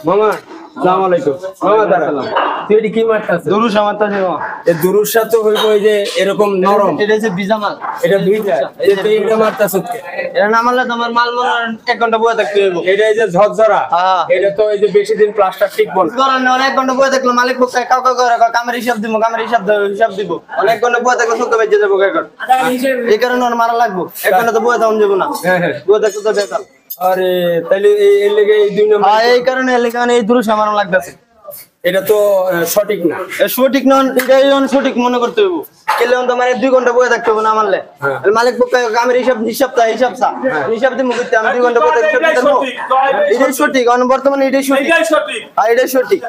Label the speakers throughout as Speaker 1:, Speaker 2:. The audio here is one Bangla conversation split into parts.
Speaker 1: মামা আসসালামু আলাইকুম। মামা দাঁড়ালাম, তুই এটি কি মারতাছ?
Speaker 2: দুরুসা মারতাছে মামা।
Speaker 1: এই দুরুসা তো হইব ওই যে এরকম নরম,
Speaker 2: এটা হচ্ছে বিজা মাল।
Speaker 1: এটা ভিজা, এই তুই এটা মারতাছ কে?
Speaker 2: এটা না মারলে তোমার মাল মনে হয় 1 ঘন্টা বয়ে থাকতে হইব।
Speaker 1: এটা এই যে ঝরঝরা,
Speaker 2: হ্যাঁ।
Speaker 1: এটা তো এই যে বেশি দিন প্লাস্টার ঠিক বল।
Speaker 2: করার না, 1 ঘন্টা বয়ে থাকলে মালিক বলছে কাউ কাউ করে কামের হিসাব দিব, কামের হিসাব দিব। 1 ঘন্টা বয়ে থাকলে শুকো বেজে যাবো এখন। এই কারণে ওর মারা লাগবো। 1 ঘন্টা তো বয়ে থাকুন যাবো না।
Speaker 1: হ্যাঁ হ্যাঁ।
Speaker 2: বয়ে থাকতে তো বেকার।
Speaker 1: আরে তাহলে এই লেগে এই 2 নম্বর,
Speaker 2: এই কারণে এই দুরুসা মারা লাগতেছে।
Speaker 1: এটা তো সঠিক না।
Speaker 2: সঠিক নন, এটাই সঠিক মনে করতে হইব। কেলে তো মানে 2 ঘন্টা বয়ে থাকতে হবে না মারলে।
Speaker 1: হ্যাঁ।
Speaker 2: মালিক পক্ষ কামের হিসাব দিমু করতে আমি 2 ঘন্টা বয়ে থাকতে পারবো। এটাই সঠিক, বর্তমানে এটাই সঠিক। এটাই সঠিক,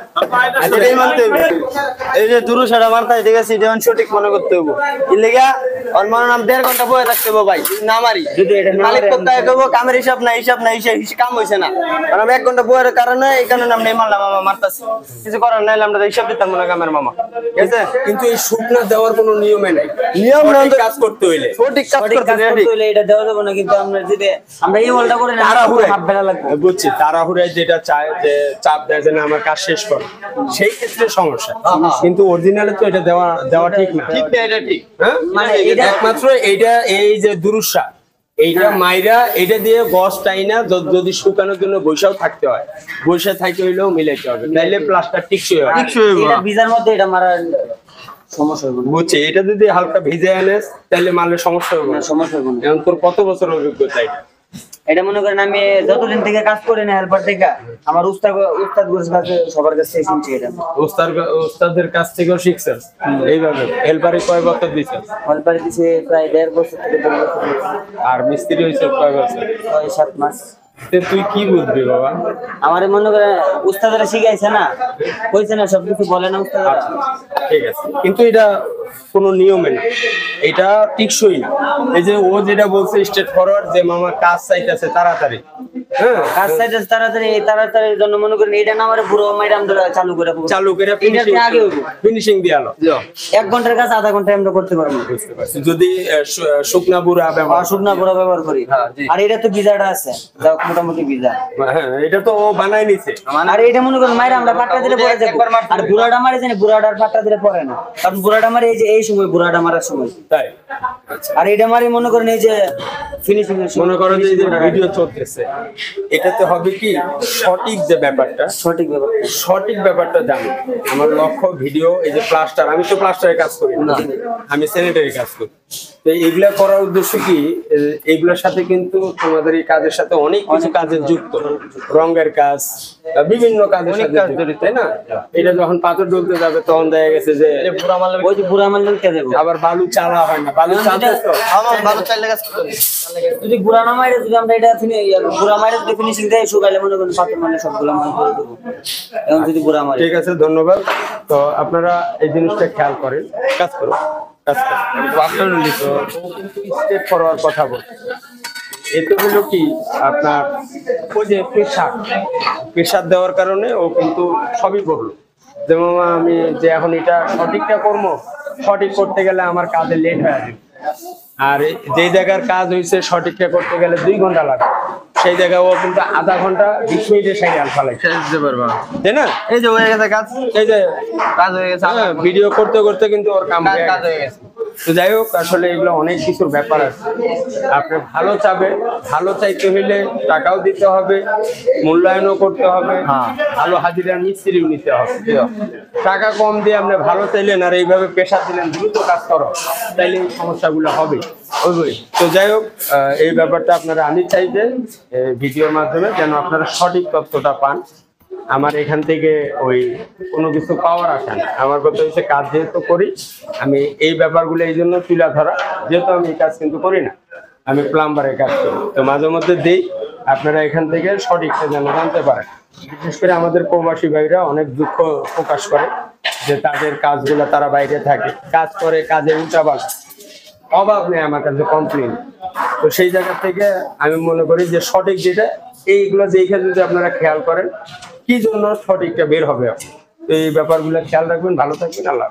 Speaker 2: এটাই মানতে হবে। এই যে দুরুসাটা মারতে ঠিক আছে, এটা সঠিক মনে করতে হইব। এর লেগা ওর মনে নাম 1.5 ঘন্টা বয়ে থাকতে হবে ভাই, না মারি। যদি এটা মালিক পক্ষ কইবো কামের হিসাব কাম হইছে না, কারণ 1 ঘন্টা বয়ের কারণে এই কারণে আমরা এই মারলাম, মামা মারতাছি। কিছু করার নাই, আমরা হিসাব দিতাম না কামের মামা, ঠিক আছে?
Speaker 1: কিন্তু এই শুকনা দেওয়ার কোনো নিয়মে নাই।
Speaker 2: নিয়ম না,
Speaker 1: সঠিক কাজ করতে হইলে,
Speaker 2: সঠিক কাজ করতে হইলে এটা দেওয়া যাবে না। কিন্তু আমরা যদি আমরা এই বলটা করে না, হাত বেলা লাগবে।
Speaker 1: বুঝছি, তাড়াহুড়ায় যেটা চায় যে চাপ দেয় যে না আমার কাজ শেষ কর, সেই ক্ষেত্রে সমস্যা। কিন্তু অরিজিনালে তো এটা দেওয়া ঠিক না।
Speaker 2: ঠিক না, এটা ঠিক।
Speaker 1: হ্যাঁ,
Speaker 2: মানে
Speaker 1: একমাত্র এইটা, এই যে দুরুসা, এইটা মাইরা এটা দিয়ে গস টাইনা যদি শুকানোর জন্য বৈশাও থাকতে হয়, বৈশা থাকতে হইলেও মিলাইতে হবে, তাইলে প্লাস্টার টিকসই হবে।
Speaker 2: এটা ভিজার মধ্যে এটা মারার সমস্যা হবে না।
Speaker 1: বুঝছি, এটা যদি হালকা ভিজে আনেস তাহলে মারলে সমস্যা হবে না।
Speaker 2: সমস্যা হবে না।
Speaker 1: এখন তোর কত বছর অভিজ্ঞতা এটা?
Speaker 2: এটা মনে করেন আমি যতদিন থেকে কাজ করি না হেল্পার থেকে, আমার উস্তাদ কাছে সবার কাছে শুনছি এটা।
Speaker 1: ওস্তাদের কাছ থেকেও শিখছেন এইভাবে? হেল্পারে কয় বছর দিচ্ছেন?
Speaker 2: হেল্পার দিছে প্রায় 1.5 বছর থেকে 2 বছর।
Speaker 1: আর মিস্ত্রি হয়েছে কয় বছর?
Speaker 2: 6-7 মাস।
Speaker 1: তুই কি বুঝবি বাবা?
Speaker 2: আমার মনে করে উস্তাদরা শিখাইছে না, কইছে না সবকিছু বলে না উস্তাদরা।
Speaker 1: ঠিক আছে, কিন্তু এটা কোনো নিয়মে না, এটা টিকসই না। এই যে ও যেটা বলছে স্ট্রেট ফরওয়ার্ড, যে মামা কাজ চাইতেছে তাড়াতাড়ি, হ্যাঁ
Speaker 2: কাজ চাইতে তাড়াতাড়ির জন্য মনে করেন এটা না আমার পুরো ম্যাডাম ধরে চালু করে আগে
Speaker 1: ফিনিশিং দিয়ালো।
Speaker 2: 1 ঘন্টার কাজ আধা ঘন্টায় আমরা করতে পারবো।
Speaker 1: যদি শুকনা বুড়া ব্যবহার,
Speaker 2: শুকনা পুরো ব্যবহার করি। আর এটা তো ভিজাটা আছে, যাও মোটামুটি ভিজা।
Speaker 1: হ্যাঁ, এটা তো ও বানাই নিছে।
Speaker 2: আর এটা মনে করেন মাইরা আমরা পাট্টা দিলে পরে যাবে। আর বুড়াটা মারে জানি, বুড়াটার পাট্টা দিলে পরে না, কারণ বুড়াটা মারে এই যে এই সময়, বুড়াটা মারার সময়।
Speaker 1: তাই?
Speaker 2: আর এটা মারি মনে করেন এই যে ফিনিশিং এর সময়।
Speaker 1: মনে করো যে ভিডিও চলতেছে, এটাতে হবে কি সঠিক যে ব্যাপারটা, সঠিক ব্যাপারটা জানি। আমার লক্ষ্য ভিডিও, এই যে প্লাস্টার, আমি তো প্লাস্টারের কাজ করি না, আমি স্যানিটারি কাজ করি। তো এইগুলা করার উদ্দেশ্য কি, এইগুলোর সাথে কিন্তু তোমাদের এই কাজের সাথে অনেক কিছু কাজের যুক্ত, রঙের কাজ, বিভিন্ন কাজের সাথে যুক্ত, তাই না? এটা যখন পাথর ঢুলতে যাবে তখন দেখা গেছে যে
Speaker 2: বুড়া মারলে
Speaker 1: আবার বালু চালা হয় না, বালু চালতে তো
Speaker 2: বালু চাইলে কাজ করতে হবে। যদি বুড়া না মারে, যদি আমরা এটা বুড়া মারে যদি ফিনিশিং দেয়, শুকাইলে মনে করেন পাথর মানে সবগুলো মাল করে দেবো। এখন যদি বুড়া মারে,
Speaker 1: ঠিক আছে, ধন্যবাদ। তো আপনারা এই জিনিসটা খেয়াল করেন, কাজ করুন, কাজ করুন। স্টেপ ফরওয়ার্ড কথা বল, এতে হলো কি আপনার ওই যে প্রেশার দেওয়ার কারণে ও কিন্তু সবই করলো। যেমন আমি যে এখন এটা সঠিকটা করবো, সঠিক করতে গেলে আমার কাজে লেট হয়ে যাবে। আর যে জায়গার কাজ হয়েছে সঠিকটা করতে গেলে 2 ঘন্টা লাগে, সেই জায়গায় ও কিন্তু আধা ঘন্টা 20 মিনিটে সাইকেল ফেলাই দিতে পারবা, তাই না?
Speaker 2: এই যে হয়ে গেছে কাজ,
Speaker 1: এই যে
Speaker 2: কাজ হয়ে গেছে,
Speaker 1: ভিডিও করতে করতে কিন্তু ওর কাজ হয়ে গেছে। তো যাই হোক, আসলে এগুলো অনেক কিছুর ব্যাপার আছে। আপনি ভালো চাবেন, ভালো চাইতে হইলে টাকাও দিতে হবে, মূল্যায়নও করতে হবে, ভালো হাজিরা মিস্ত্রিও নিতে হবে। টাকা কম দিয়ে আপনি ভালো চাইলেন আর এইভাবে প্রেশার দিলেন দ্রুত কাজ করো, তাইলে এই সমস্যাগুলো হবে। তো যাই হোক, এই ব্যাপারটা আপনারা আমি চাই যে ভিডিওর মাধ্যমে যেন আপনারা সঠিক তথ্যটা পান। আমার এখান থেকে ওই কোনো কিছু পাওয়ার আসে না। আমার কথা হচ্ছে কাজ যেহেতু করি, আমি এই ব্যাপারগুলো এই জন্য তুলে ধরা, যেহেতু আমি এই কাজ কিন্তু করি না, আমি প্লাম্বারের কাজ করি, তো মাঝে মধ্যে দিই। আপনারা এখান থেকে সঠিকটা যেন জানতে পারেন। বিশেষ করে আমাদের প্রবাসী ভাইরা অনেক দুঃখ প্রকাশ করে যে তাদের কাজগুলো তারা বাইরে থাকে, কাজ করে, কাজে উল্টাপাল্টা, অভাব নেই আমার কাছে কমপ্লেন। তো সেই জায়গা থেকে আমি মনে করি যে সঠিক যেটা, এইগুলো যেইখানে যদি আপনারা খেয়াল করেন কি জন্য সঠিকটা বের হবে, তো এই ব্যাপারগুলো খেয়াল রাখবেন। ভালো থাকবেন, আল্লাহ।